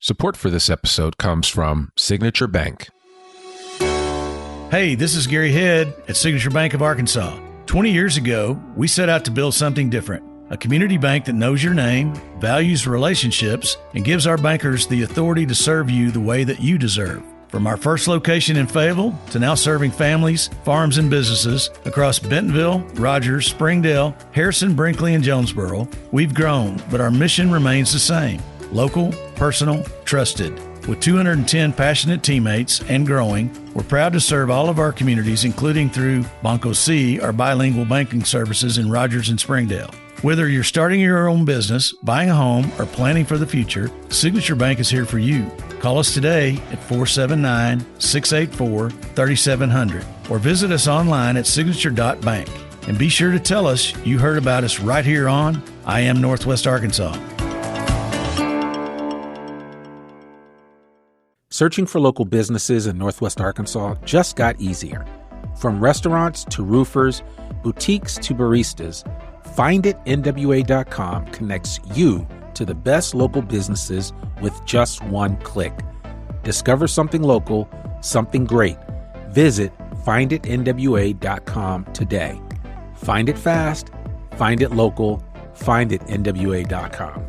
Support for this episode comes from Signature Bank. Hey, this is Gary Head at Signature Bank of Arkansas. 20 years ago, we set out to build something different. A community bank that knows your name, values relationships, and gives our bankers the authority to serve you the way that you deserve. From our first location in Fayetteville to now serving families, farms, and businesses across Bentonville, Rogers, Springdale, Harrison, Brinkley, and Jonesboro, we've grown, but our mission remains the same. Local, personal, trusted. With 210 passionate teammates and growing, we're proud to serve all of our communities, including through Banco C, our bilingual banking services in Rogers and Springdale. Whether you're starting your own business, buying a home, or planning for the future, Signature Bank is here for you. Call us today at 479-684-3700 or visit us online at signature.bank. And be sure to tell us you heard about us right here on I Am Northwest Arkansas. Searching for local businesses in Northwest Arkansas just got easier. From restaurants to roofers, boutiques to baristas, FindItNWA.com connects you to the best local businesses with just one click. Discover something local, something great. Visit FindItNWA.com today. Find it fast, find it local, FindItNWA.com.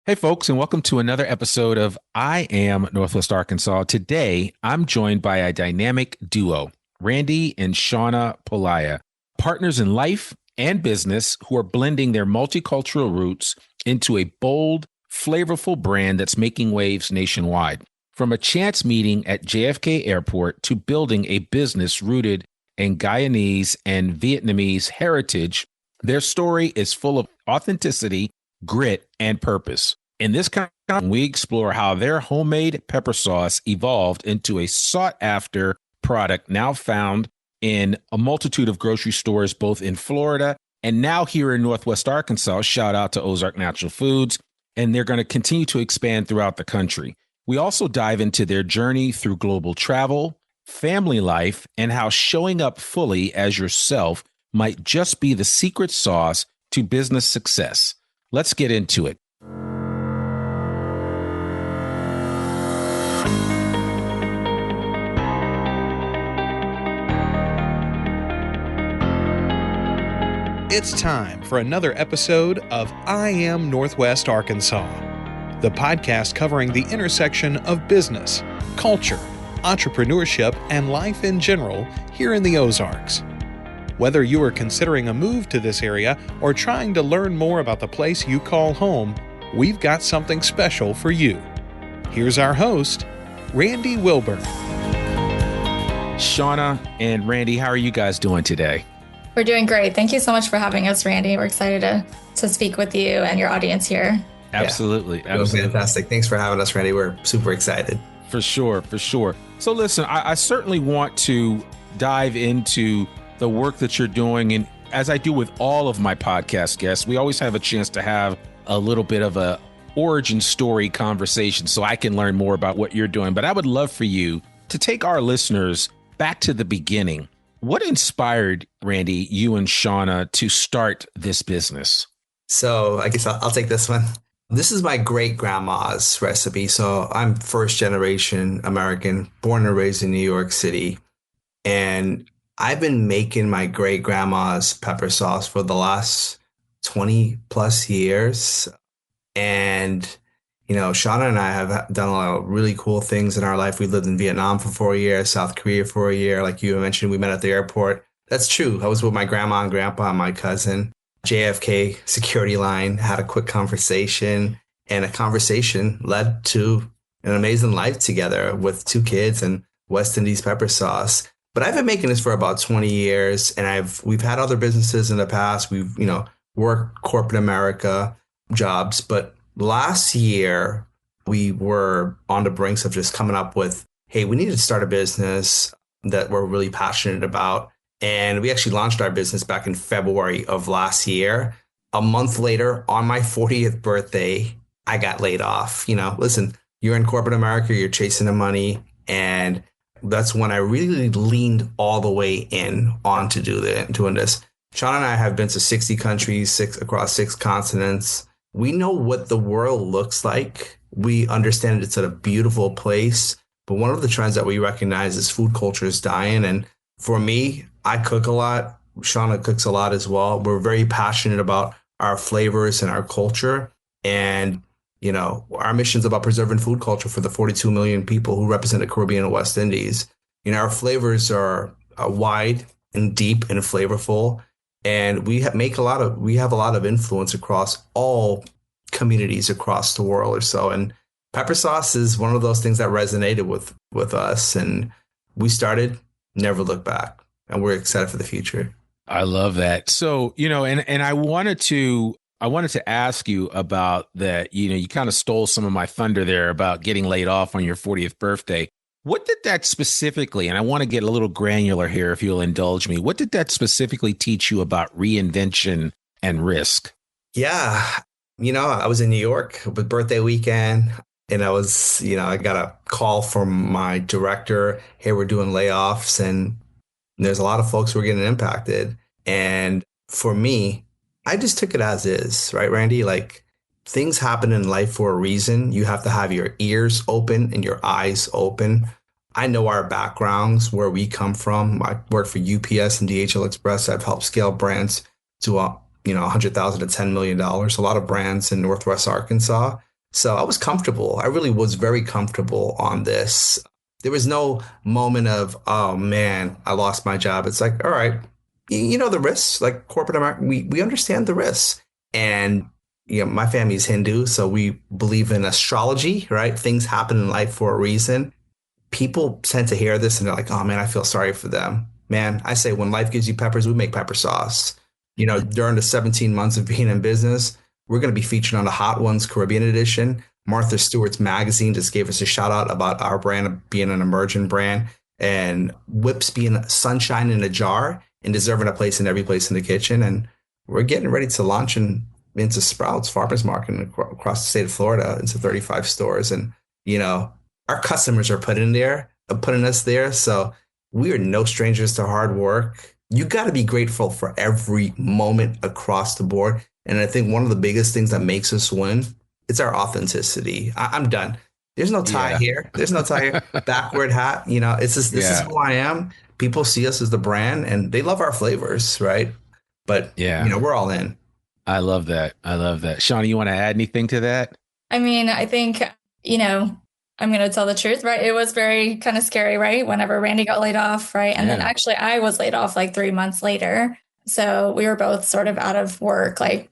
Hey folks, and welcome to another episode of I Am Northwest Arkansas. Today, I'm joined by a dynamic duo, Randy and Shauna Pulayya, partners in life and business who are blending their multicultural roots into a bold, flavorful brand that's making waves nationwide. From a chance meeting at JFK Airport to building a business rooted in Guyanese and Vietnamese heritage, their story is full of authenticity, grit, and purpose. In this content, we explore how their homemade pepper sauce evolved into a sought-after product now found in a multitude of grocery stores, both in Florida and now here in Northwest Arkansas. Shout out to Ozark Natural Foods. And they're going to continue to expand throughout the country. We also dive into their journey through global travel, family life, and how showing up fully as yourself might just be the secret sauce to business success. Let's get into it. It's time for another episode of I Am Northwest Arkansas, the podcast covering the intersection of business, culture, entrepreneurship, and life in general here in the Ozarks. Whether you are considering a move to this area or trying to learn more about the place you call home, we've got something special for you. Here's our host, Randy Wilburn. Shauna and Randy, how are you guys doing today? We're doing great. Thank you so much for having us, Randy. We're excited to speak with you and your audience here. Absolutely. Yeah. Absolutely. Fantastic. Thanks for having us, Randy. We're super excited. For sure. So listen, I certainly want to dive into the work that you're doing. And as I do with all of my podcast guests, we always have a chance to have a little bit of a origin story conversation so I can learn more about what you're doing. But I would love for you to take our listeners back to the beginning. What inspired, Randy, you and Shauna to start this business? So I guess I'll take this one. This is my great grandma's recipe. So I'm first generation American, born and raised in New York City. And I've been making my great grandma's pepper sauce for the last 20 plus years. And, you know, Shauna and I have done a lot of really cool things in our life. We lived in Vietnam for 4 years, South Korea for a year. Like you mentioned, we met at the airport. That's true. I was with my grandma and grandpa and my cousin. JFK security line, had a quick conversation, and a conversation led to an amazing life together with 2 kids and West Indies pepper sauce. But I've been making this for about 20 years, and we've had other businesses in the past. We've, worked corporate America jobs, but last year, we were on the brinks of just coming up with, hey, we need to start a business that we're really passionate about. And we actually launched our business back in February of last year. A month later, on my 40th birthday, I got laid off. Listen, you're in corporate America, you're chasing the money. And that's when I really leaned all the way in on to doing this. Shauna and I have been to 60 countries, across 6 continents. we know what the world looks like. We understand it's a beautiful place. But one of the trends that we recognize is food culture is dying. And for me, I cook a lot. Shauna cooks a lot as well. We're very passionate about our flavors and our culture. And, our mission is about preserving food culture for the 42 million people who represent the Caribbean and West Indies. Our flavors are wide and deep and flavorful. And we have a lot of influence across all communities across the world or so. And pepper sauce is one of those things that resonated with us. And we started, never look back. And we're excited for the future. I love that. So, and I wanted to ask you about that. You kind of stole some of my thunder there about getting laid off on your 40th birthday. What did that specifically, and I want to get a little granular here if you'll indulge me, what did that specifically teach you about reinvention and risk? Yeah. I was in New York with birthday weekend, and I got a call from my director. Hey, we're doing layoffs, and there's a lot of folks who are getting impacted. And for me, I just took it as is, right, Randy? Like, things happen in life for a reason. You have to have your ears open and your eyes open. I know our backgrounds, where we come from. I work for UPS and DHL Express. I've helped scale brands to, $100,000 to $10 million, a lot of brands in Northwest Arkansas. So I was comfortable. I really was very comfortable on this. There was no moment of, oh man, I lost my job. It's like, all right, the risks, like corporate America, we understand the risks. And my family is Hindu, so we believe in astrology, right? Things happen in life for a reason. People tend to hear this and they're like, oh man, I feel sorry for them. Man, I say when life gives you peppers, we make pepper sauce. During the 17 months of being in business, we're going to be featured on the Hot Ones Caribbean edition. Martha Stewart's magazine just gave us a shout out about our brand being an emerging brand, and Whips being sunshine in a jar and deserving a place in every place in the kitchen. And we're getting ready to launch into Sprouts Farmers Market across the state of Florida into 35 stores. And, our customers are putting us there. So we are no strangers to hard work. You got to be grateful for every moment across the board. And I think one of the biggest things that makes us win, it's our authenticity. I'm done. There's no tie here. There's no tie here. Backward hat. It's just, this is who I am. People see us as the brand and they love our flavors, right? But, we're all in. I love that. Shauna, you want to add anything to that? I mean, I think, I'm going to tell the truth, right? It was very kind of scary, right? Whenever Randy got laid off, right? And then actually I was laid off like 3 months later. So we were both sort of out of work, real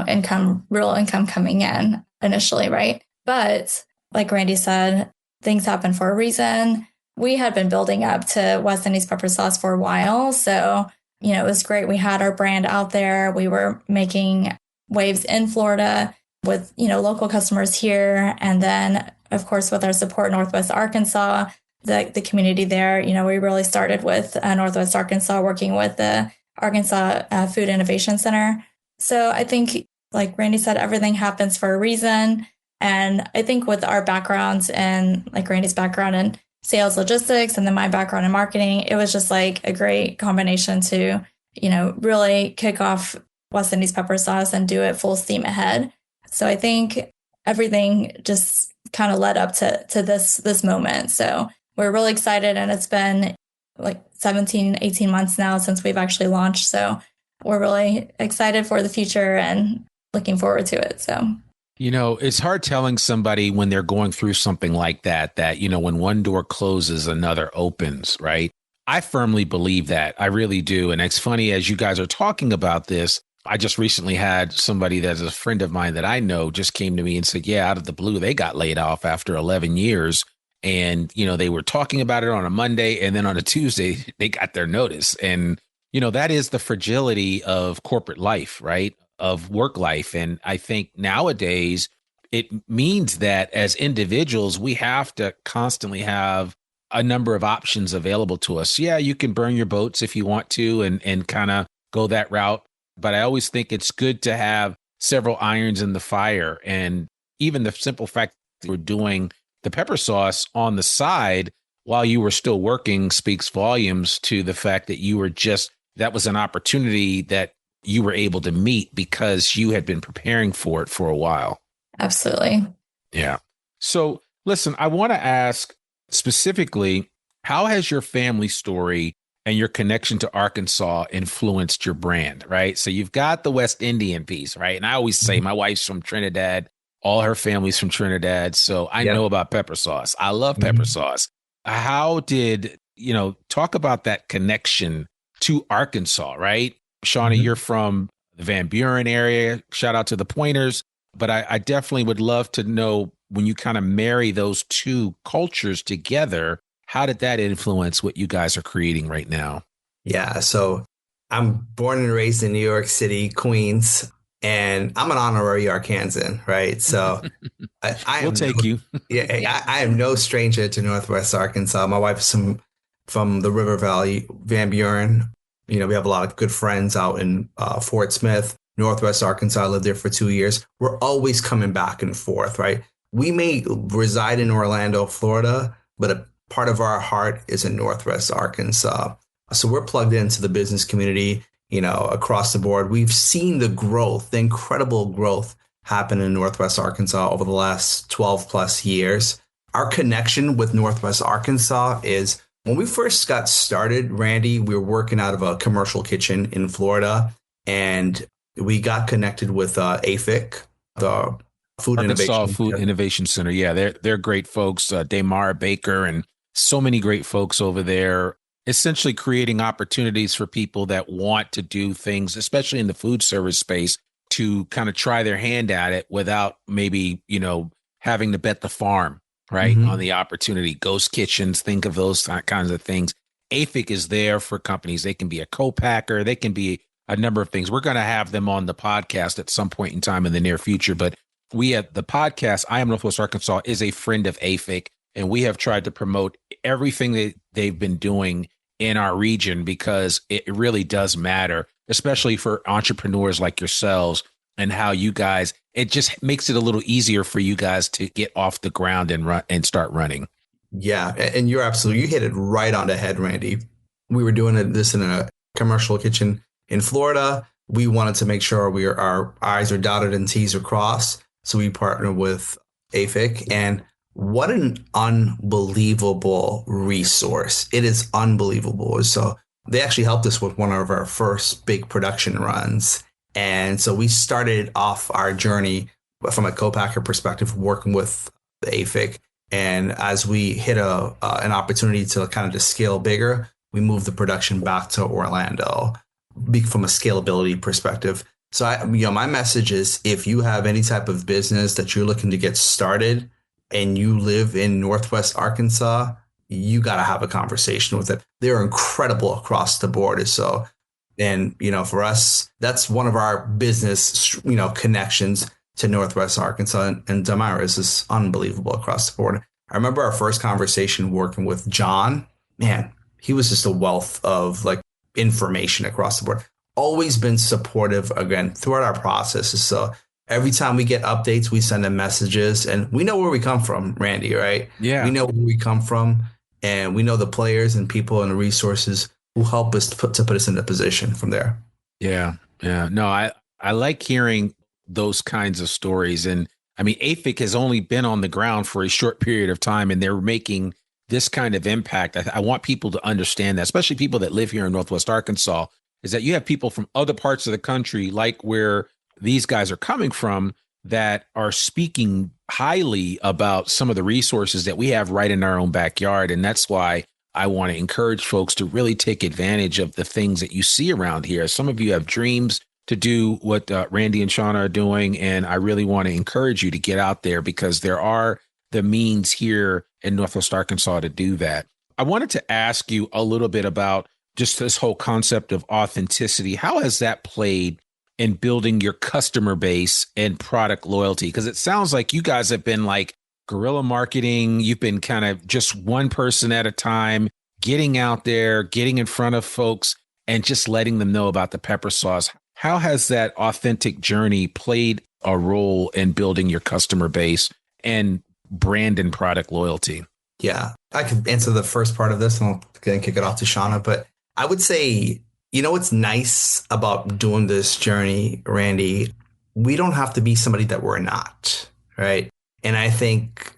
income coming in initially, right? But like Randy said, things happen for a reason. We had been building up to West Indies pepper sauce for a while. So, it was great. We had our brand out there. We were making waves in Florida with, local customers here. And then, of course, with our support Northwest Arkansas, the community there, we really started with Northwest Arkansas, working with the Arkansas Food Innovation Center. So I think, like Randy said, everything happens for a reason. And I think with our backgrounds and like Randy's background in sales logistics and then my background in marketing, it was just like a great combination to, really kick off West Indies pepper sauce and do it full steam ahead. So I think everything just kind of led up to this moment. So we're really excited, and it's been like 17, 18 months now since we've actually launched. So we're really excited for the future and looking forward to it. So, it's hard telling somebody when they're going through something like that, when one door closes, another opens, right? I firmly believe that. I really do. And it's funny, as you guys are talking about this, I just recently had somebody that's a friend of mine that I know just came to me and said, out of the blue, they got laid off after 11 years. And, they were talking about it on a Monday, and then on a Tuesday, they got their notice. And, that is the fragility of corporate life, right? Of work life. And I think nowadays it means that as individuals, we have to constantly have a number of options available to us. Yeah, you can burn your boats if you want to and kind of go that route. But I always think it's good to have several irons in the fire. And even the simple fact that we're doing the pepper sauce on the side while you were still working speaks volumes to the fact that you were that was an opportunity that you were able to meet because you had been preparing for it for a while. Absolutely. Yeah. So listen, I want to ask specifically, how has your family story and your connection to Arkansas influenced your brand, right? So you've got the West Indian piece, right? And I always say my wife's from Trinidad. All her family's from Trinidad. So I know about pepper sauce. I love pepper sauce. How did, talk about that connection to Arkansas, right? Shauna, you're from the Van Buren area. Shout out to the Pointers. But I definitely would love to know, when you kind of marry those two cultures together, how did that influence what you guys are creating right now? Yeah. So I'm born and raised in New York City, Queens, and I'm an honorary Arkansan, right? So we'll take you. I am no stranger to Northwest Arkansas. My wife's from the River Valley, Van Buren. We have a lot of good friends out in Fort Smith, Northwest Arkansas. I lived there for 2 years. We're always coming back and forth, right? We may reside in Orlando, Florida, but a part of our heart is in Northwest Arkansas. So we're plugged into the business community, across the board. We've seen the growth, the incredible growth happen in Northwest Arkansas over the last 12 plus years. Our connection with Northwest Arkansas is, when we first got started, Randy, we were working out of a commercial kitchen in Florida, and we got connected with AFIC, the Arkansas Food Innovation Center. Yeah, they're great folks. Damar Baker and so many great folks over there, essentially creating opportunities for people that want to do things, especially in the food service space, to kind of try their hand at it without maybe, having to bet the farm, right, on the opportunity. Ghost kitchens, think of those kinds of things. AFIC is there for companies. They can be a co-packer. They can be a number of things. We're going to have them on the podcast at some point in time in the near future. But we at the podcast, I Am Northwest Arkansas, is a friend of AFIC. And we have tried to promote everything that they've been doing in our region, because it really does matter, especially for entrepreneurs like yourselves, and how you guys, it just makes it a little easier for you guys to get off the ground and run and start running. Yeah. And you hit it right on the head, Randy. We were doing this in a commercial kitchen in Florida. We wanted to make sure our I's are dotted and T's are crossed. So we partnered with AFIC, and what an unbelievable resource. It is unbelievable. So they actually helped us with one of our first big production runs. And so we started off our journey from a co-packer perspective, working with the AFIC. And as we hit an opportunity to kind of just scale bigger, we moved the production back to Orlando from a scalability perspective. So my message is, if you have any type of business that you're looking to get started and you live in Northwest Arkansas, you got to have a conversation with it. They're incredible across the board. So, and, for us, that's one of our business, connections to Northwest Arkansas, and Damara's is unbelievable across the board. I remember our first conversation working with John. Man, he was just a wealth of information across the board. Always been supportive, again, throughout our processes. So every time we get updates, we send them messages, and we know where we come from, Randy, right? Yeah. We know where we come from, and we know the players and people and the resources who help us to put us in a position from there. Yeah. Yeah. No, I like hearing those kinds of stories. And I mean, AFIC has only been on the ground for a short period of time, and they're making this kind of impact. I want people to understand that, especially people that live here in Northwest Arkansas, is that you have people from other parts of the country, like where these guys are coming from, that are speaking highly about some of the resources that we have right in our own backyard. And that's why I want to encourage folks to really take advantage of the things that you see around here. Some of you have dreams to do what Randy and Shauna are doing, and I really want to encourage you to get out there, because there are the means here in Northwest Arkansas to do that. I wanted to ask you a little bit about just this whole concept of authenticity. How has that played in building your customer base and product loyalty? Because it sounds like you guys have been like guerrilla marketing. You've been kind of just one person at a time, getting out there, getting in front of folks, and just letting them know about the pepper sauce. How has that authentic journey played a role in building your customer base and brand and product loyalty? Yeah, I could answer the first part of this, and I'll then kick it off to Shauna. But I would say You know what's nice about doing this journey, Randy? We don't have to be somebody that we're not, right? And I think,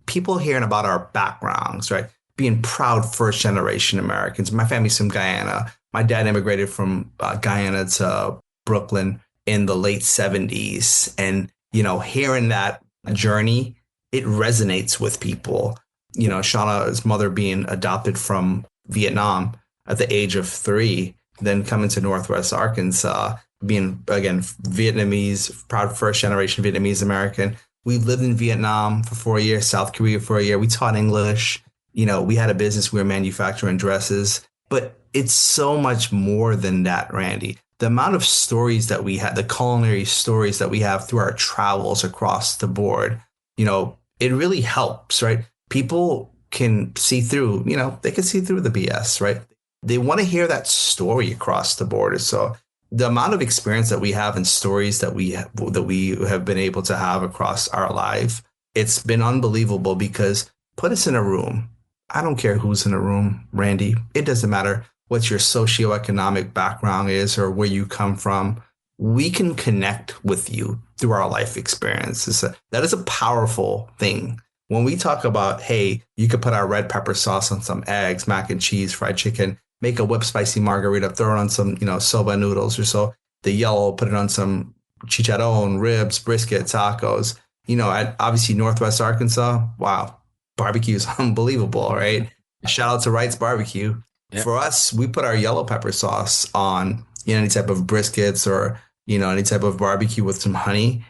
people hearing about our backgrounds, right? Being proud first generation Americans. My family's from Guyana. My dad immigrated from Guyana to Brooklyn in the late 70s. And, hearing that journey, it resonates with people. Shauna's mother being adopted from Vietnam at the age of 3, then coming to Northwest Arkansas, being, again, Vietnamese, proud first generation Vietnamese American. We lived in Vietnam for 4 years, South Korea for a year. We taught English. We had a business. We were manufacturing dresses. But it's so much more than that, Randy. The amount of stories that we had, the culinary stories that we have through our travels across the board, it really helps, right? People can see through, they can see through the BS, right? They want to hear that story across the border. So the amount of experience that we have and stories that we have been able to have across our life, it's been unbelievable. Because put us in a room. I don't care who's in a room, Randy. It doesn't matter what your socioeconomic background is or where you come from. We can connect with you through our life experiences. That is a powerful thing. When we talk about, hey, you could put our red pepper sauce on some eggs, mac and cheese, fried chicken, make a whipped spicy margarita, throw it on some, soba noodles or so. The yellow, put it on some chicharron, ribs, brisket, tacos. At obviously Northwest Arkansas, wow, barbecue is unbelievable, right? Shout out to Wright's Barbecue. Yep. For us, we put our yellow pepper sauce on any type of briskets or, any type of barbecue with some honey.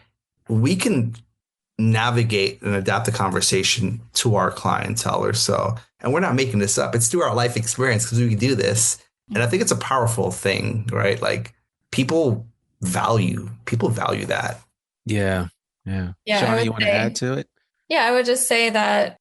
We can navigate and adapt the conversation to our clientele or so. And we're not making this up. It's through our life experience because we can do this. And I think it's a powerful thing, right? Like people value that. Yeah. Shauna, you want to add to it? Yeah, I would just say that,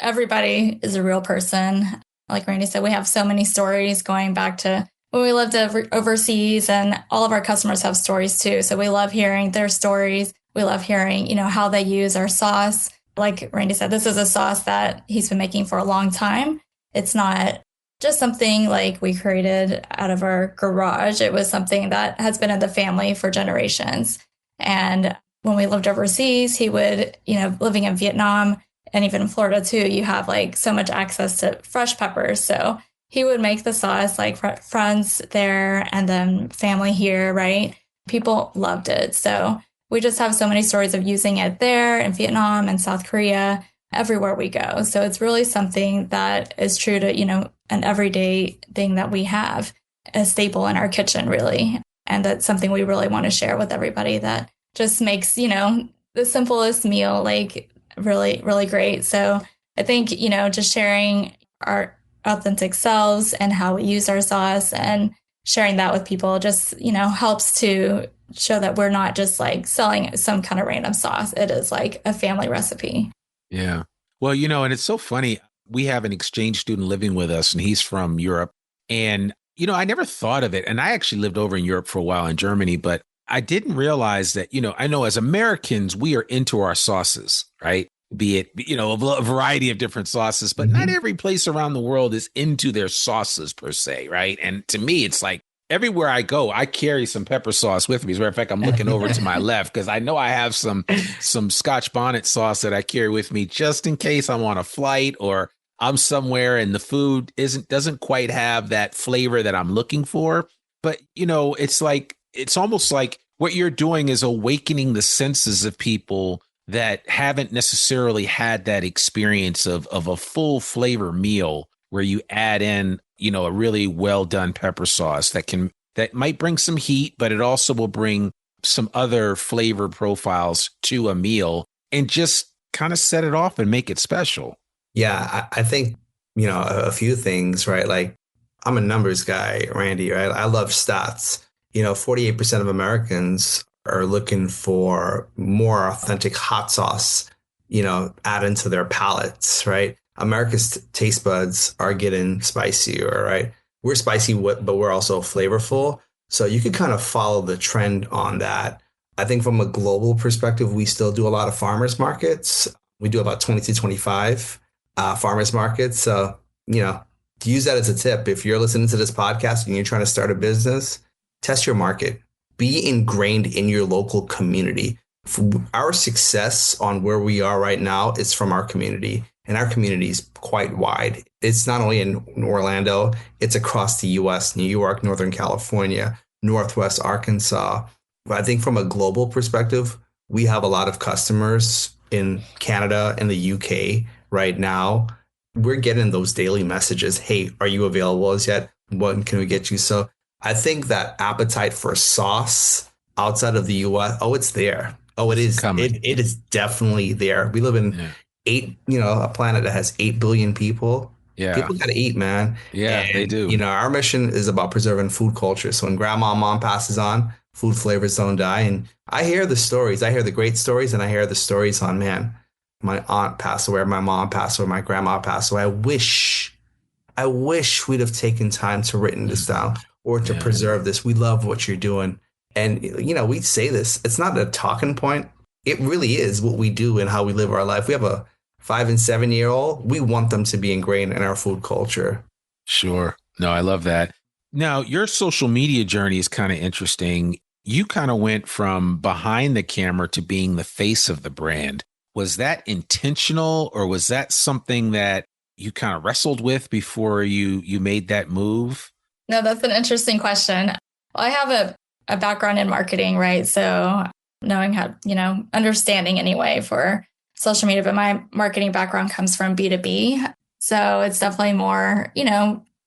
everybody is a real person. Like Randy said, we have so many stories going back to when we lived overseas, and all of our customers have stories too. So we love hearing their stories. We love hearing, how they use our sauce. Like Randy said, this is a sauce that he's been making for a long time. It's not just something like we created out of our garage. It was something that has been in the family for generations. And when we lived overseas, he would, living in Vietnam and even in Florida too, you have like so much access to fresh peppers. So he would make the sauce like friends there and then family here, right? People loved it. So we just have so many stories of using it there in Vietnam and South Korea, everywhere we go. So it's really something that is true to, an everyday thing that we have, a staple in our kitchen, really. And that's something we really want to share with everybody that just makes, the simplest meal, like really, really great. So I think, just sharing our authentic selves and how we use our sauce and sharing that with people just, helps to show that we're not just like selling some kind of random sauce. It is like a family recipe. Yeah. Well, and it's so funny. We have an exchange student living with us and he's from Europe. And, I never thought of it. And I actually lived over in Europe for a while in Germany, but I didn't realize that, I know as Americans, we are into our sauces, right? Be it, a variety of different sauces, but not every place around the world is into their sauces per se, right? And to me, it's like, everywhere I go, I carry some pepper sauce with me. As a matter of fact, I'm looking over to my left because I know I have some Scotch bonnet sauce that I carry with me just in case I'm on a flight or I'm somewhere and the food doesn't quite have that flavor that I'm looking for. But, it's almost like what you're doing is awakening the senses of people that haven't necessarily had that experience of a full flavor meal where you add in a really well done pepper sauce that might bring some heat, but it also will bring some other flavor profiles to a meal and just kind of set it off and make it special. Yeah, I think, a few things, right? Like I'm a numbers guy, Randy, right? I love stats. 48% of Americans are looking for more authentic hot sauce, add into their palates, right? America's taste buds are getting spicier, right? We're spicy, but we're also flavorful. So you could kind of follow the trend on that. I think from a global perspective, we still do a lot of farmers markets. We do about 20 to 25 farmers markets. So, use that as a tip. If you're listening to this podcast and you're trying to start a business, test your market. Be ingrained in your local community. Our success on where we are right now is from our community, and our community is quite wide. It's not only in Orlando, it's across the US, New York, Northern California, Northwest Arkansas. But I think from a global perspective, we have a lot of customers in Canada and the UK right now. We're getting those daily messages. Hey, are you available as yet? When can we get you? So I think that appetite for sauce outside of the US, it's there. Oh, it is. It is definitely there. We live in a planet that has 8 billion people. Yeah. People got to eat, man. Yeah, and, they do. Our mission is about preserving food culture. So when grandma and mom passes on, food flavors don't die. And I hear the stories. I hear the great stories, and I hear the stories on, man, my aunt passed away, my mom passed away, my grandma passed away. I wish we'd have taken time to written this down or to preserve this. We love what you're doing. And, we say this. It's not a talking point. It really is what we do and how we live our life. We have a 5 and 7-year-old. We want them to be ingrained in our food culture. Sure. No, I love that. Now, your social media journey is kind of interesting. You kind of went from behind the camera to being the face of the brand. Was that intentional, or was that something that you kind of wrestled with before you made that move? No, that's an interesting question. Well, I have a background in marketing, right? So knowing how, understanding anyway for social media, but my marketing background comes from B2B. So it's definitely more,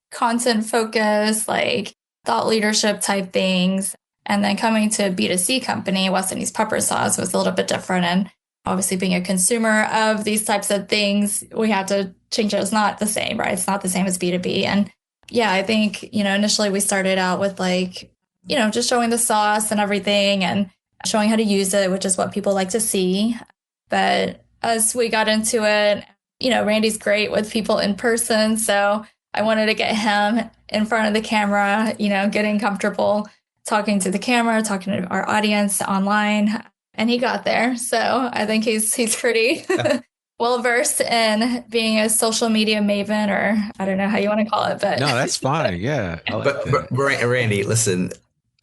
content focused, like thought leadership type things. And then coming to a B2C company, West Indies Pepper Sauce, was a little bit different. And obviously being a consumer of these types of things, we had to change it. It's not the same, right? It's not the same as B2B. And yeah, I think, initially we started out with just showing the sauce and everything and showing how to use it, which is what people like to see. But as we got into it, Randy's great with people in person. So I wanted to get him in front of the camera, getting comfortable talking to the camera, talking to our audience online. And he got there. So I think he's pretty well versed in being a social media maven, or I don't know how you want to call it, but no, that's fine. Yeah. But Randy, listen,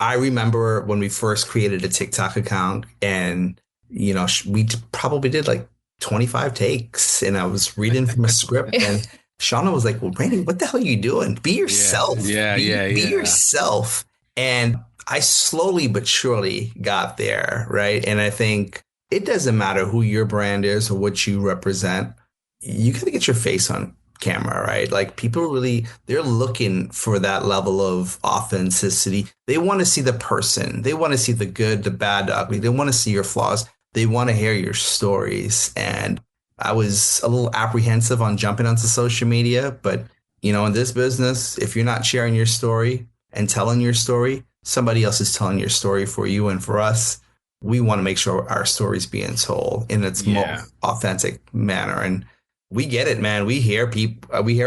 I remember when we first created a TikTok account, and we probably did like 25 takes, and I was reading from a script, and Shauna was like, "Well, Randy, what the hell are you doing? Be yourself. Be yourself." And I slowly but surely got there, right? And I think it doesn't matter who your brand is or what you represent. You got to get your face on camera, right? Like people they're looking for that level of authenticity. They want to see the person. They want to see the good, the bad, the ugly. They want to see your flaws. They want to hear your stories. And I was a little apprehensive on jumping onto social media, but in this business, if you're not sharing your story and telling your story, somebody else is telling your story for you. And for us, we want to make sure our story is being told in its most authentic manner. And we get it, man. We hear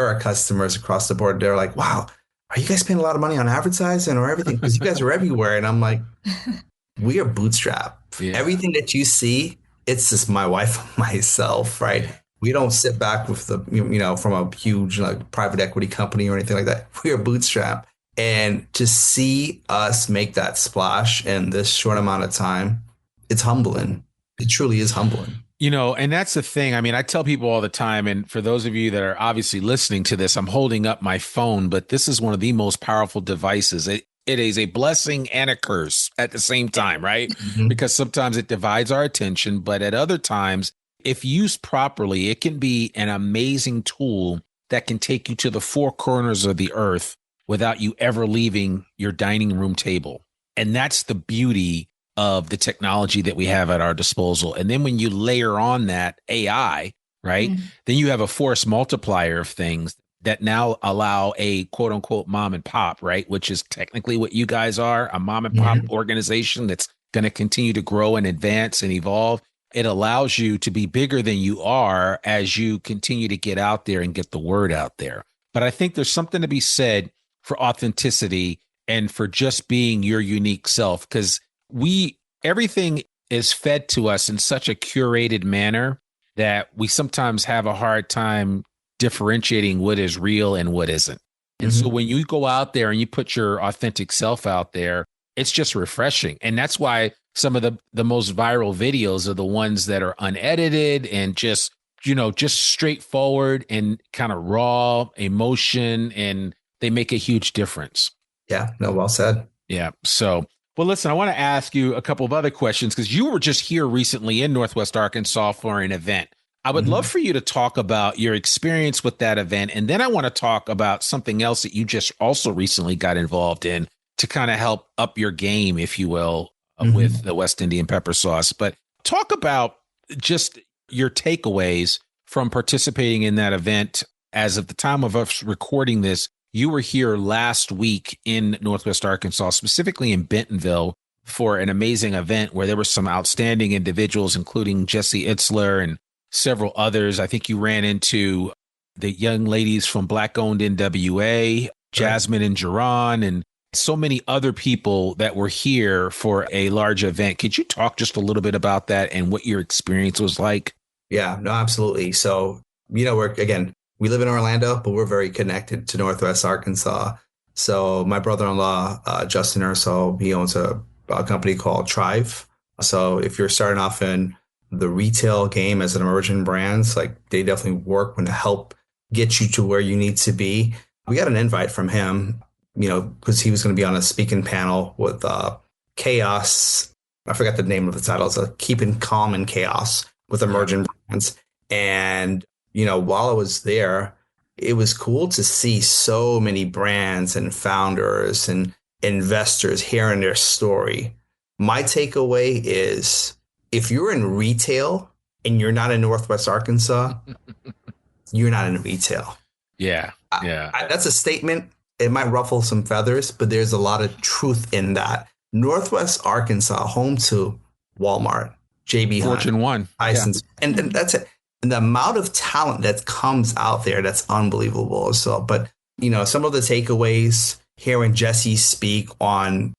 our customers across the board. They're like, "Wow, are you guys paying a lot of money on advertising or everything? Because you guys are everywhere." And I'm like, we are bootstrapped. Yeah. Everything that you see, it's just my wife and myself, right? Yeah. We don't sit back with from a huge private equity company or anything like that. We are bootstrapped. And to see us make that splash in this short amount of time, it's humbling. It truly is humbling. And that's the thing. I mean, I tell people all the time, and for those of you that are obviously listening to this, I'm holding up my phone, but this is one of the most powerful devices. It is a blessing and a curse at the same time, right? Mm-hmm. Because sometimes it divides our attention, but at other times, if used properly, it can be an amazing tool that can take you to the four corners of the earth without you ever leaving your dining room table. And that's the beauty of the technology that we have at our disposal. And then when you layer on that AI, right, then you have a force multiplier of things that now allow a quote unquote mom and pop, right, which is technically what you guys are, a mom and pop organization that's going to continue to grow and advance and evolve. It allows you to be bigger than you are as you continue to get out there and get the word out there. But I think there's something to be said for authenticity and for just being your unique self, because everything is fed to us in such a curated manner that we sometimes have a hard time differentiating what is real and what isn't. And so when you go out there and you put your authentic self out there, it's just refreshing. And that's why some of the most viral videos are the ones that are unedited and just straightforward and kind of raw emotion, and they make a huge difference. Yeah, no, well said. Yeah. So, well, listen, I want to ask you a couple of other questions because you were just here recently in Northwest Arkansas for an event. I would love for you to talk about your experience with that event. And then I want to talk about something else that you just also recently got involved in to kind of help up your game, if you will, with the West Indian pepper sauce. But talk about just your takeaways from participating in that event. As of the time of us recording this, you were here last week in Northwest Arkansas, specifically in Bentonville, for an amazing event where there were some outstanding individuals, including Jesse Itzler and several others. I think you ran into the young ladies from Black-owned NWA, Jasmine and Jerron, and so many other people that were here for a large event. Could you talk just a little bit about that and what your experience was like? Yeah, no, absolutely. So, we live in Orlando, but we're very connected to Northwest Arkansas. So my brother-in-law, Justin Urso, he owns a company called Trive. So if you're starting off in the retail game as an emerging brand, like they definitely work to help get you to where you need to be. We got an invite from him, because he was going to be on a speaking panel with Chaos. I forgot the name of the title. It's Keeping Calm in Chaos with emerging brands. And, while I was there, it was cool to see so many brands and founders and investors hearing their story. My takeaway is if you're in retail and you're not in Northwest Arkansas, you're not in retail. Yeah. Yeah. That's a statement. It might ruffle some feathers, but there's a lot of truth in that. Northwest Arkansas, home to Walmart, JB Fortune 1. Tyson's, and that's it. And the amount of talent that comes out there, that's unbelievable. So, but some of the takeaways hearing Jesse speak on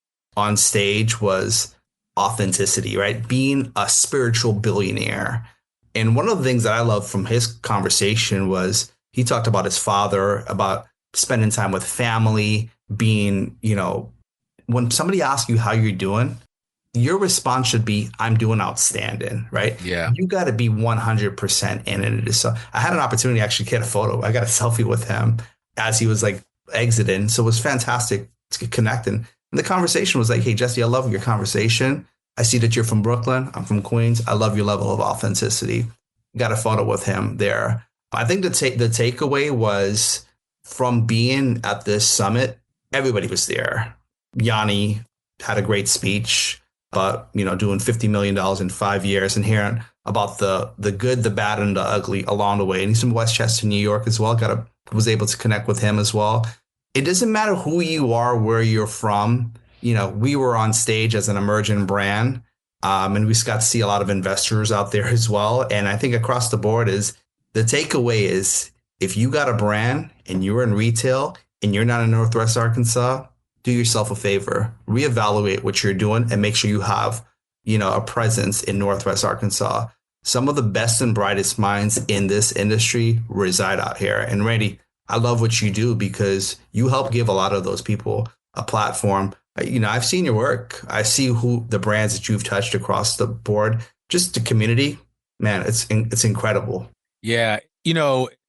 stage was authenticity, right? Being a spiritual billionaire. And one of the things that I love from his conversation was he talked about his father, about spending time with family, being, when somebody asks you how you're doing, your response should be, I'm doing outstanding, right? Yeah. You got to be 100% in it. So I had an opportunity to actually get a photo. I got a selfie with him as he was like exiting. So it was fantastic to get connected. And the conversation was like, hey, Jesse, I love your conversation. I see that you're from Brooklyn. I'm from Queens. I love your level of authenticity. Got a photo with him there. I think the takeaway was from being at this summit, everybody was there. Yanni had a great speech about, doing $50 million in 5 years and hearing about the good, the bad, and the ugly along the way. And he's from Westchester, New York as well. Was able to connect with him as well. It doesn't matter who you are, where you're from. We were on stage as an emerging brand, and we got to see a lot of investors out there as well. And I think across the board the takeaway is if you got a brand and you're in retail and you're not in Northwest Arkansas, do yourself a favor, reevaluate what you're doing and make sure you have, a presence in Northwest Arkansas. Some of the best and brightest minds in this industry reside out here. And Randy, I love what you do because you help give a lot of those people a platform. I've seen your work. I see the brands that you've touched across the board, just the community, man, it's incredible. Yeah.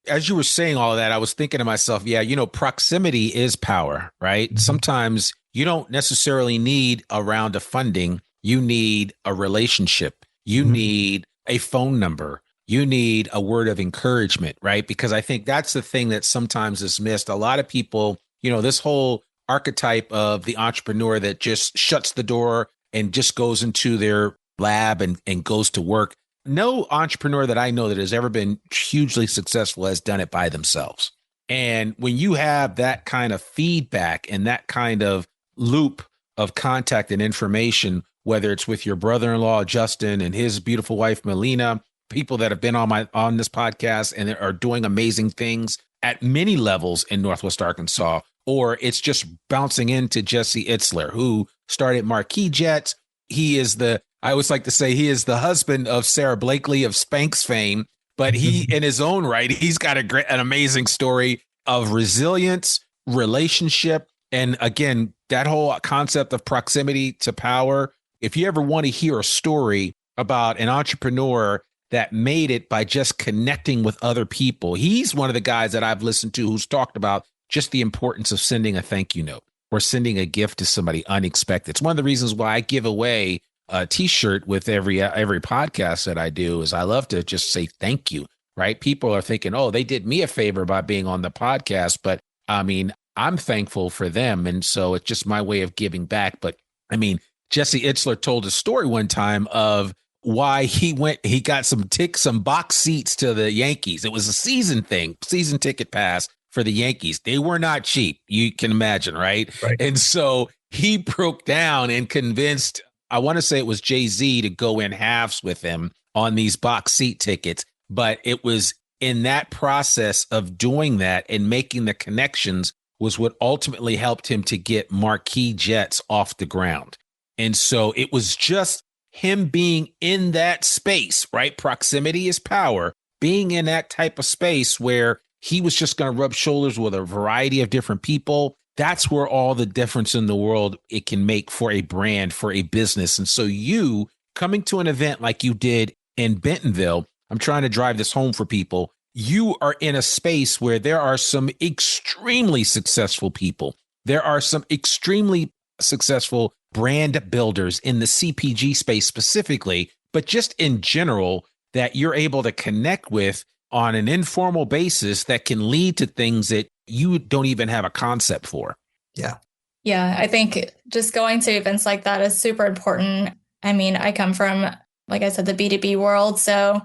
As you were saying all of that, I was thinking to myself, proximity is power, right? Mm-hmm. Sometimes you don't necessarily need a round of funding. You need a relationship. You need a phone number. You need a word of encouragement, right? Because I think that's the thing that sometimes is missed. A lot of people, this whole archetype of the entrepreneur that just shuts the door and just goes into their lab and goes to work. No entrepreneur that I know that has ever been hugely successful has done it by themselves. And when you have that kind of feedback and that kind of loop of contact and information, whether it's with your brother-in-law, Justin, and his beautiful wife, Melina, people that have been on this podcast and are doing amazing things at many levels in Northwest Arkansas, or it's just bouncing into Jesse Itzler, who started Marquis Jets. I always like to say he is the husband of Sarah Blakely of Spanx fame, but he, in his own right, he's got an amazing story of resilience, relationship, and again, that whole concept of proximity to power. If you ever want to hear a story about an entrepreneur that made it by just connecting with other people, he's one of the guys that I've listened to who's talked about just the importance of sending a thank you note or sending a gift to somebody unexpected. It's one of the reasons why I give away a T-shirt with every podcast that I do, is I love to just say thank you, right? People are thinking, oh, they did me a favor by being on the podcast, but I mean, I'm thankful for them. And so it's just my way of giving back. But I mean, Jesse Itzler told a story one time of why he got some box seats to the Yankees. It was a season ticket pass for the Yankees. They were not cheap. You can imagine, right? And so he broke down and convinced, I want to say it was Jay-Z, to go in halves with him on these box seat tickets. But it was in that process of doing that and making the connections was what ultimately helped him to get marquee jets off the ground. And so it was just him being in that space, right? Proximity is power. Being in that type of space where he was just going to rub shoulders with a variety of different people. That's where all the difference in the world it can make for a brand, for a business. And so you coming to an event like you did in Bentonville, I'm trying to drive this home for people. You are in a space where there are some extremely successful people. There are some extremely successful brand builders in the CPG space specifically, but just in general that you're able to connect with on an informal basis that can lead to things that you don't even have a concept for. Yeah. Yeah, I think just going to events like that is super important. I mean, I come from, like I said, the B2B world. So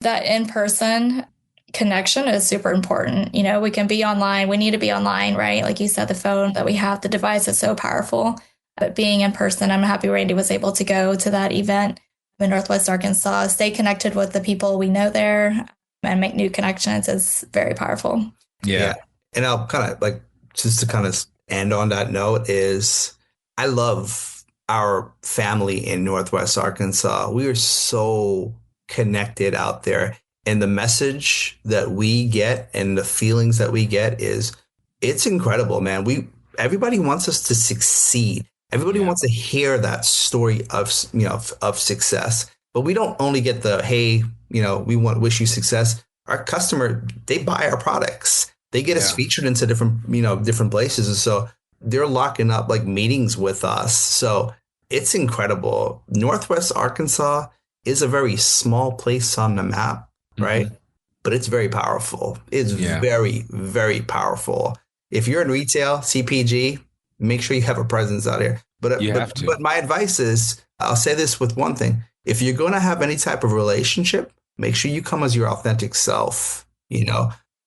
that in-person connection is super important. You know, we can be online. We need to be online, right? Like you said, the phone that we have, the device is so powerful. But being in person, I'm happy Randy was able to go to that event in Northwest Arkansas, stay connected with the people we know there, and make new connections is very powerful. Yeah. And I'll kind of like, just to kind of end on that note, is I love our family in Northwest Arkansas. We are so connected out there. And the message that we get and the feelings that we get it's incredible, man. Everybody wants us to succeed. Everybody wants to hear that story of success. But we don't only get the, hey, we wish you success. Our customer, they buy our products. They get us featured into different places. And so they're locking up like meetings with us. So it's incredible. Northwest Arkansas is a very small place on the map, right? Mm-hmm. But it's very powerful. It's very, very powerful. If you're in retail, CPG, make sure you have a presence out here. But my advice is, I'll say this with one thing. If you're going to have any type of relationship, make sure you come as your authentic self.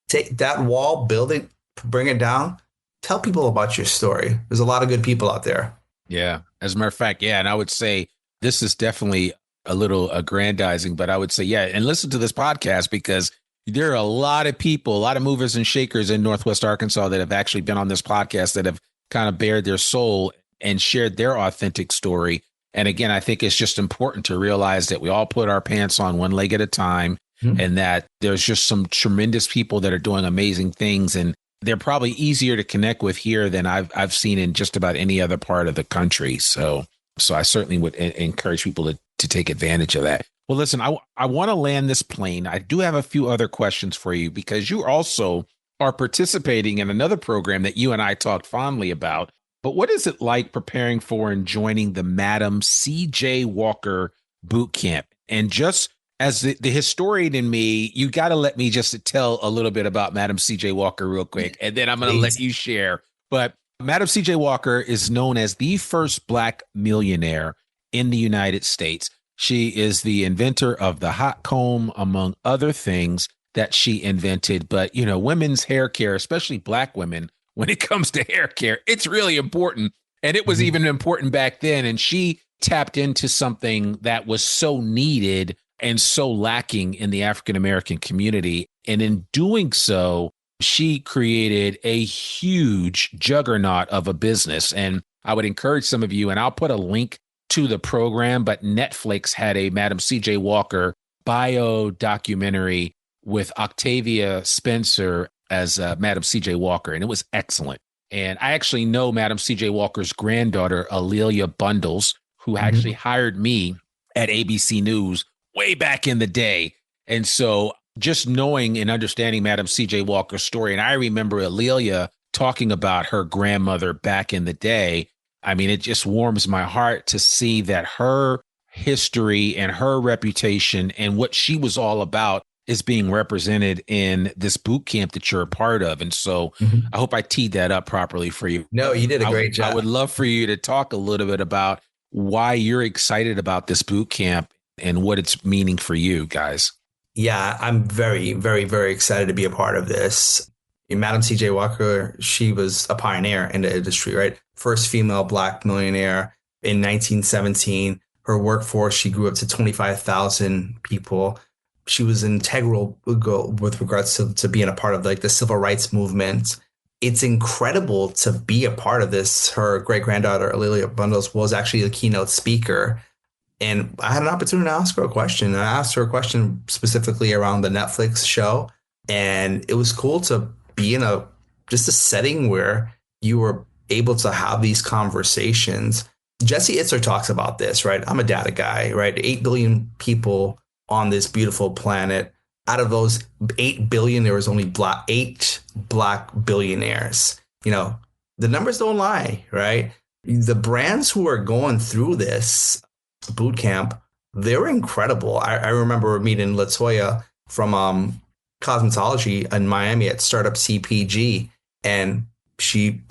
Take that wall, build it, bring it down. Tell people about your story. There's a lot of good people out there. Yeah. As a matter of fact, and I would say this is definitely a little aggrandizing, but I would say, and listen to this podcast because there are a lot of people, a lot of movers and shakers in Northwest Arkansas that have actually been on this podcast that have kind of bared their soul and shared their authentic story. And again, I think it's just important to realize that we all put our pants on one leg at a time, and that there's just some tremendous people that are doing amazing things. And they're probably easier to connect with here than I've seen in just about any other part of the country. So I certainly would encourage people to take advantage of that. Well, listen, I want to land this plane. I do have a few other questions for you because you also are participating in another program that you and I talked fondly about. But what is it like preparing for and joining the Madam C.J. Walker boot camp? And just as the historian in me, you got to let me just tell a little bit about Madam C.J. Walker real quick, and then I'm going to let you share. But Madam C.J. Walker is known as the first Black millionaire in the United States. She is the inventor of the hot comb, among other things that she invented. But, women's hair care, especially Black women, when it comes to hair care, it's really important. And it was even important back then. And she tapped into something that was so needed and so lacking in the African-American community. And in doing so, she created a huge juggernaut of a business. And I would encourage some of you, and I'll put a link to the program, but Netflix had a Madam C.J. Walker bio documentary with Octavia Spencer as Madam C.J. Walker, and it was excellent. And I actually know Madam C.J. Walker's granddaughter, Alelia Bundles, who actually hired me at ABC News way back in the day. And so just knowing and understanding Madam C.J. Walker's story, and I remember Alelia talking about her grandmother back in the day. I mean, it just warms my heart to see that her history and her reputation and what she was all about is being represented in this boot camp that you're a part of. And so I hope I teed that up properly for you. No, you did a great job. I would love for you to talk a little bit about why you're excited about this boot camp and what it's meaning for you guys. Yeah, I'm very, very, very excited to be a part of this. Madam C.J. Walker, she was a pioneer in the industry, right? First female Black millionaire in 1917. Her workforce, she grew up to 25,000 people. She was integral with regards to being a part of like the civil rights movement. It's incredible to be a part of this. Her great granddaughter, Alelia Bundles, was actually the keynote speaker. And I had an opportunity to ask her a question. I asked her a question specifically around the Netflix show. And it was cool to be in just a setting where you were able to have these conversations. Jesse Itzer talks about this, right? I'm a data guy, right? 8 billion people on this beautiful planet. Out of those 8 billion, there was only 8 Black billionaires. You know, the numbers don't lie, right? The brands who are going through this boot camp, they were incredible. I remember meeting LaToya from cosmetology in Miami at Startup CPG, and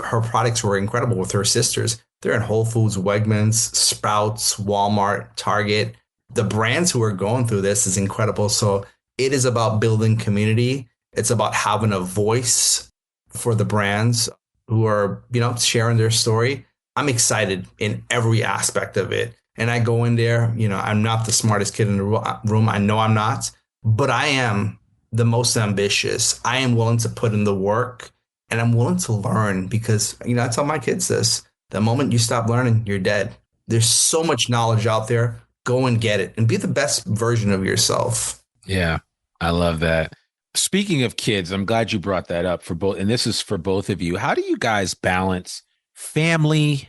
her products were incredible with her sisters. They're in Whole Foods, Wegmans, Sprouts, Walmart, Target. The brands who are going through this is incredible. So it is about building community. It's about having a voice for the brands who are, sharing their story. I'm excited in every aspect of it. And I go in there, I'm not the smartest kid in the room. I know I'm not, but I am the most ambitious. I am willing to put in the work, and I'm willing to learn because, I tell my kids this, the moment you stop learning, you're dead. There's so much knowledge out there. Go and get it and be the best version of yourself. Yeah, I love that. Speaking of kids, I'm glad you brought that up for both. And this is for both of you. How do you guys balance family,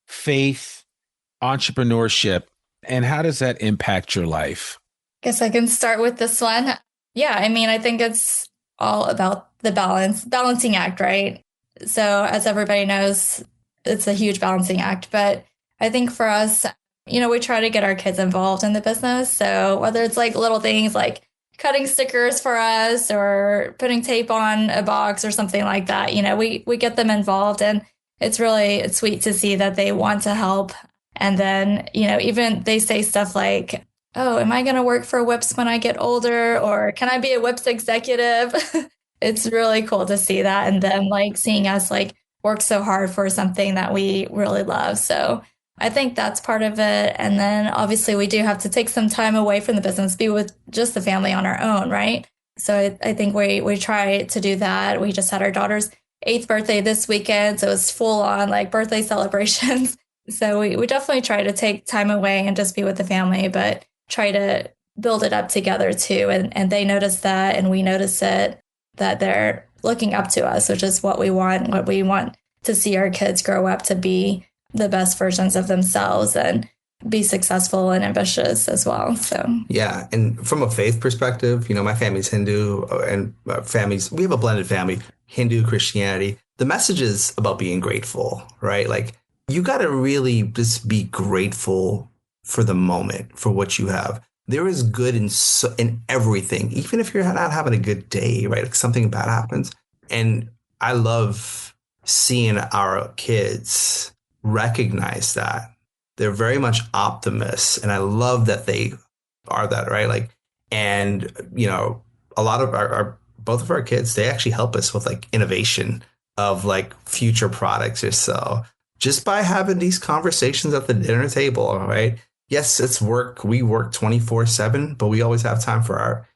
faith, entrepreneurship, and how does that impact your life? Guess I can start with this one. Yeah, I think it's all about the balancing act, right? So as everybody knows, it's a huge balancing act. But I think for us, we try to get our kids involved in the business. So whether it's like little things like cutting stickers for us or putting tape on a box or something like that, we get them involved. And it's sweet to see that they want to help. And then, even they say stuff like, oh, am I going to work for Whips when I get older? Or can I be a Whips executive? It's really cool to see that. And then seeing us work so hard for something that we really love. So I think that's part of it. And then obviously we do have to take some time away from the business, be with just the family on our own, right? So I think we try to do that. We just had our daughter's 8th birthday this weekend. So it's full on birthday celebrations. So we definitely try to take time away and just be with the family, but try to build it up together too. And they notice that, and we notice it, that they're looking up to us, which is what we want to see our kids grow up to be the best versions of themselves and be successful and ambitious as well. So yeah, and from a faith perspective, my family's Hindu, and we have a blended family, Hindu, Christianity. The message is about being grateful, right? You got to really just be grateful for the moment, for what you have. There is good in everything, even if you're not having a good day, right? Something bad happens. And I love seeing our kids recognize that. They're very much optimists. And I love that they are that, right? And, a lot of both of our kids, they actually help us with innovation of future products or so. Just by having these conversations at the dinner table, right? Yes, it's work. We work 24/7, but we always have time for our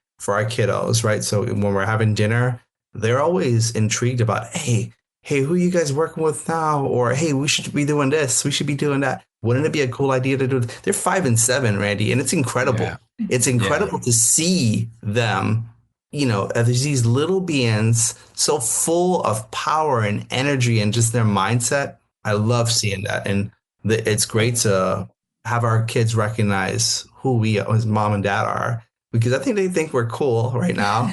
kiddos, right? So when we're having dinner, they're always intrigued about, hey, who are you guys working with now? Or, hey, we should be doing this. We should be doing that. Wouldn't it be a cool idea to do it? They're 5 and 7, Randy, and it's incredible. Yeah. It's incredible to see them there's these little beings so full of power and energy and just their mindset. I love seeing that. And it's great to have our kids recognize who we as mom and dad are, because I think they think we're cool right now.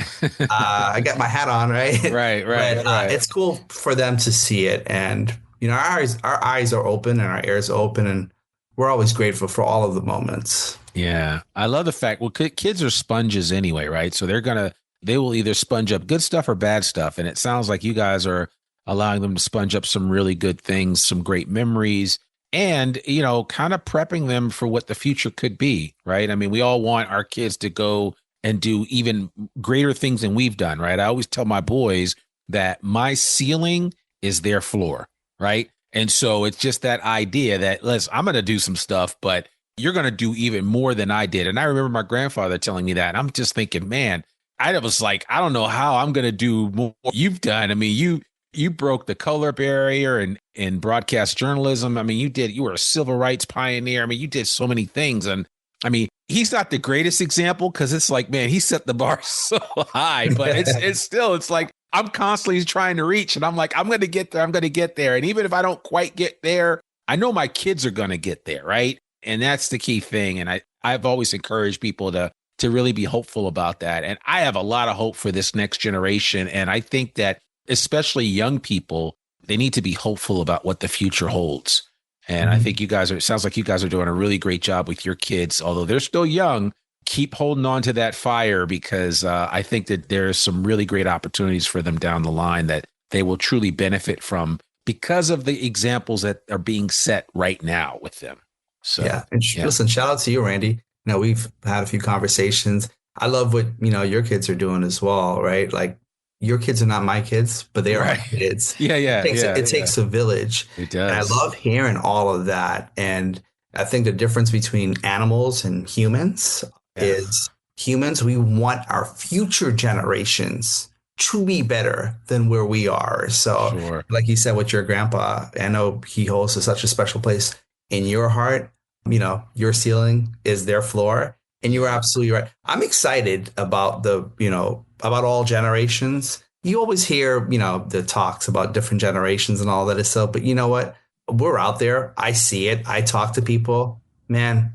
I got my hat on, right? Right. But it's cool for them to see it. And, our eyes are open and our ears are open, and we're always grateful for all of the moments. Yeah. I love the fact, well, kids are sponges anyway, right? So they will either sponge up good stuff or bad stuff. And it sounds like you guys are allowing them to sponge up some really good things, some great memories, and, kind of prepping them for what the future could be, right? I mean, we all want our kids to go and do even greater things than we've done, right? I always tell my boys that my ceiling is their floor, right? And so it's just that idea that, listen, I'm going to do some stuff, but you're going to do even more than I did. And I remember my grandfather telling me that. And I'm just thinking, man, I was like, I don't know how I'm going to do more you've done. I mean, you broke the color barrier in broadcast journalism. I mean, you were a civil rights pioneer. I mean, you did so many things. And I mean, he's not the greatest example, because it's like, man, he set the bar so high, but it's like, I'm constantly trying to reach, and I'm like, I'm going to get there. I'm going to get there. And even if I don't quite get there, I know my kids are going to get there. Right. And that's the key thing. And I've always encouraged people to really be hopeful about that. And I have a lot of hope for this next generation. And I think that especially young people, they need to be hopeful about what the future holds. And I think it sounds like you guys are doing a really great job with your kids, although they're still young. Keep holding on to that fire, because I think that there's some really great opportunities for them down the line that they will truly benefit from because of the examples that are being set right now with them. So, yeah. And listen, shout out to you, Randy. We've had a few conversations. I love what, your kids are doing as well, right? Like, your kids are not my kids, but they are my kids. Yeah. It takes a village. It does. And I love hearing all of that. And I think the difference between animals and humans is humans, we want our future generations to be better than where we are. So like you said with your grandpa, I know he holds such a special place in your heart. Your ceiling is their floor. And you were absolutely right. I'm excited about about all generations. You always hear, the talks about different generations and all that is so, but you know what? We're out there. I see it. I talk to people, man.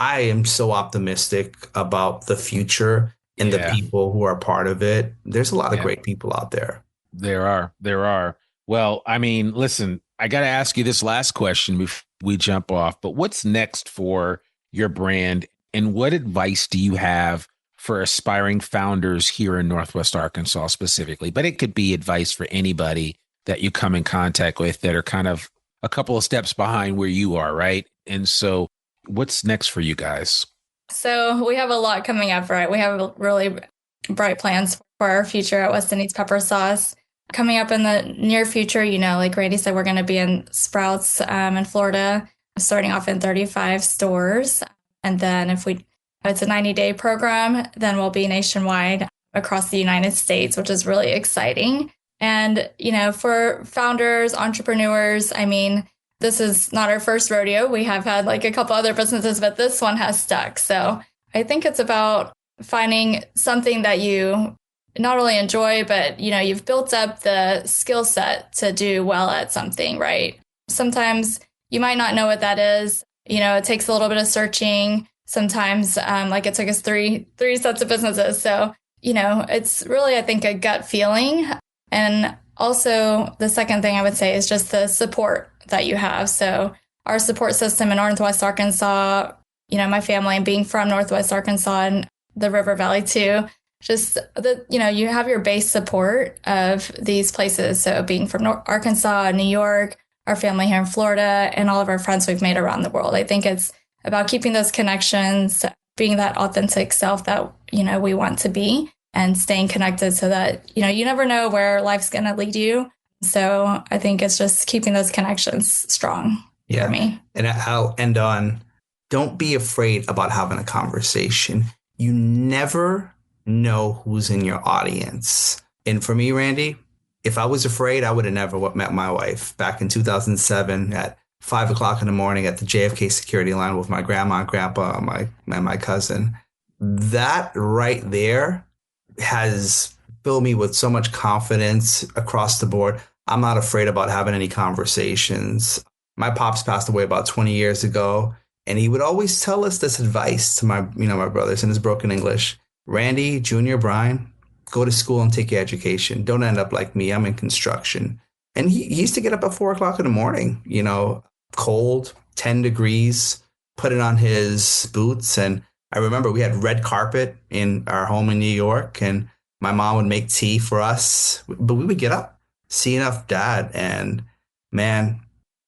I am so optimistic about the future and the people who are part of it. There's a lot of great people out there. There are. Well, I mean, listen, I got to ask you this last question before we jump off, but what's next for your brand, and what advice do you have for aspiring founders here in Northwest Arkansas specifically? But it could be advice for anybody that you come in contact with that are kind of a couple of steps behind where you are, right? And so what's next for you guys? So we have a lot coming up, right? We have really bright plans for our future at West Indies Pepper Sauce. Coming up in the near future, like Randy said, we're going to be in Sprouts in Florida, starting off in 35 stores. And then if it's a 90-day program, then we'll be nationwide across the United States, which is really exciting. And, for founders, entrepreneurs, I mean, this is not our first rodeo. We have had like a couple other businesses, but this one has stuck. So I think it's about finding something that you not only enjoy, but, you've built up the skill set to do well at something, right? Sometimes you might not know what that is. It takes a little bit of searching. Sometimes, like it took us three sets of businesses. So, it's really, I think, a gut feeling. And also the second thing I would say is just the support that you have. So our support system in Northwest Arkansas, my family and being from Northwest Arkansas and the River Valley too, just you have your base support of these places. So being from Arkansas, New York, our family here in Florida, and all of our friends we've made around the world. I think it's about keeping those connections, being that authentic self that, we want to be, and staying connected so that, you never know where life's going to lead you. So I think it's just keeping those connections strong for me. And I'll end on, don't be afraid about having a conversation. You never know who's in your audience. And for me, Randy, if I was afraid, I would have never met my wife back in 2007 at 5 o'clock in the morning at the JFK security line with my grandma and grandpa and my cousin. That right there has filled me with so much confidence across the board. I'm not afraid about having any conversations. My pops passed away about 20 years ago, and he would always tell us this advice to my brothers in his broken English. Randy, Junior, Brian, go to school and take your education. Don't end up like me. I'm in construction. And he used to get up at 4 o'clock in the morning, cold, 10 degrees, put it on his boots. And I remember we had red carpet in our home in New York, and my mom would make tea for us. But we would get up, see enough dad. And man,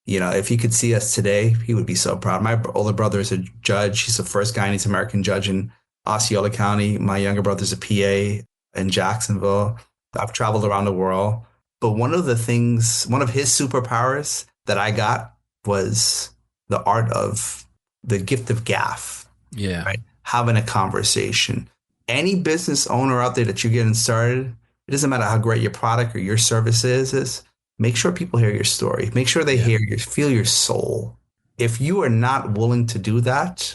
if he could see us today, he would be so proud. My older brother is a judge. He's the first Guyanese American judge in Osceola County. My younger brother's a PA in Jacksonville. I've traveled around the world. But one of his superpowers that I got was the art of the gift of gaffe. Yeah. Right? Having a conversation. Any business owner out there that you're getting started, it doesn't matter how great your product or your service is make sure people hear your story. Make sure they feel your soul. If you are not willing to do that,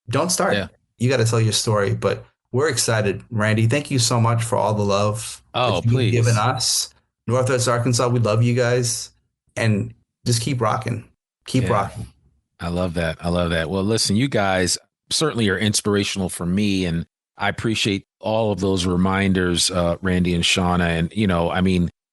don't start. Yeah. You got to tell your story. But we're excited. Randy, thank you so much for all the love that you've given us. Northwest Arkansas, we love you guys. And just keep rocking. Keep rocking. I love that. Well, listen, you guys certainly are inspirational for me. And I appreciate all of those reminders, Randy and Shauna. And,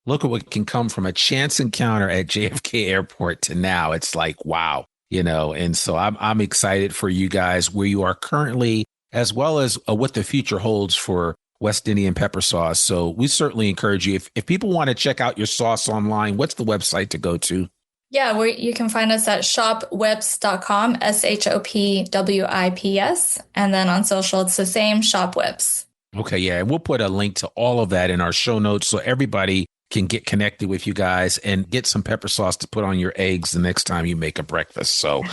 look at what can come from a chance encounter at JFK Airport to now. It's like, wow, and so I'm excited for you guys where you are currently, as well as what the future holds for West Indian pepper sauce. So we certainly encourage you, if people want to check out your sauce online, what's the website to go to? Yeah, you can find us at shopwhips.com, SHOPWIPS. And then on social, it's the same, Shop Whips. Okay, yeah. And we'll put a link to all of that in our show notes so everybody can get connected with you guys and get some pepper sauce to put on your eggs the next time you make a breakfast. So,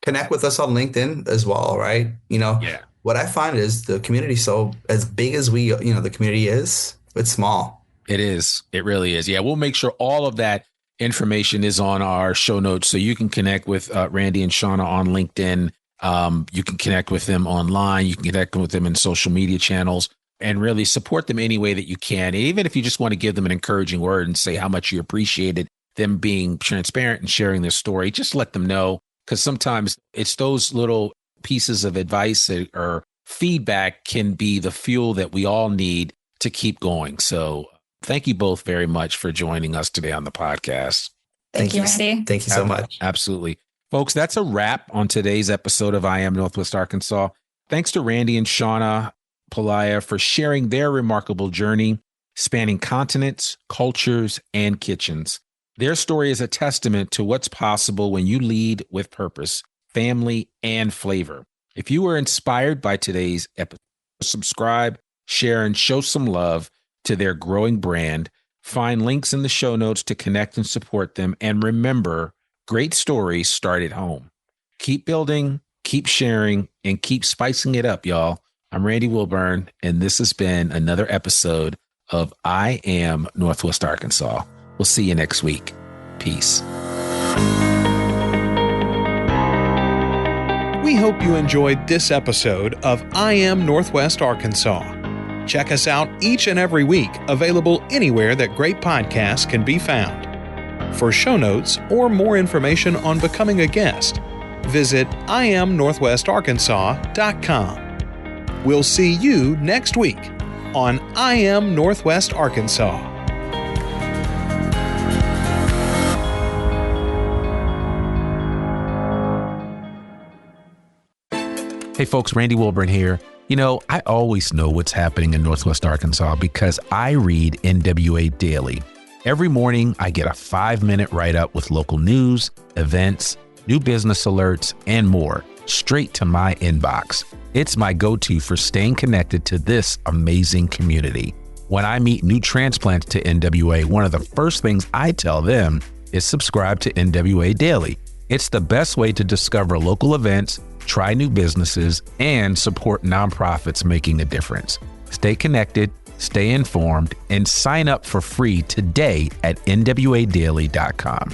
connect with us on LinkedIn as well, right? What I find is the community, so as big as the community is, it's small. It is. It really is. Yeah, we'll make sure all of that information is on our show notes so you can connect with Randy and Shauna on LinkedIn. You can connect with them online. You can connect with them in social media channels and really support them any way that you can. Even if you just want to give them an encouraging word and say how much you appreciated them being transparent and sharing their story, just let them know, because sometimes it's those little pieces of advice or feedback can be the fuel that we all need to keep going. So thank you both very much for joining us today on the podcast. Thank you, Randy. Thank you so much. Absolutely. Folks, that's a wrap on today's episode of I Am Northwest Arkansas. Thanks to Randy and Shauna Pulayya for sharing their remarkable journey spanning continents, cultures, and kitchens. Their story is a testament to what's possible when you lead with purpose, family, and flavor. If you were inspired by today's episode, subscribe, share, and show some love to their growing brand. Find links in the show notes to connect and support them. And remember, great stories start at home. Keep building, keep sharing, and keep spicing it up, y'all. I'm Randy Wilburn, and this has been another episode of I Am Northwest Arkansas. We'll see you next week. Peace. We hope you enjoyed this episode of I Am Northwest Arkansas. Check us out each and every week, available anywhere that great podcasts can be found. For show notes or more information on becoming a guest, visit IamNorthwestArkansas.com. We'll see you next week on I Am Northwest Arkansas. Hey folks, Randy Wilburn here. I always know what's happening in Northwest Arkansas because I read NWA Daily. Every morning, I get a 5-minute write-up with local news, events, new business alerts, and more straight to my inbox. It's my go-to for staying connected to this amazing community. When I meet new transplants to NWA, one of the first things I tell them is subscribe to NWA Daily. It's the best way to discover local events, try new businesses, and support nonprofits making a difference. Stay connected, stay informed, and sign up for free today at nwadaily.com.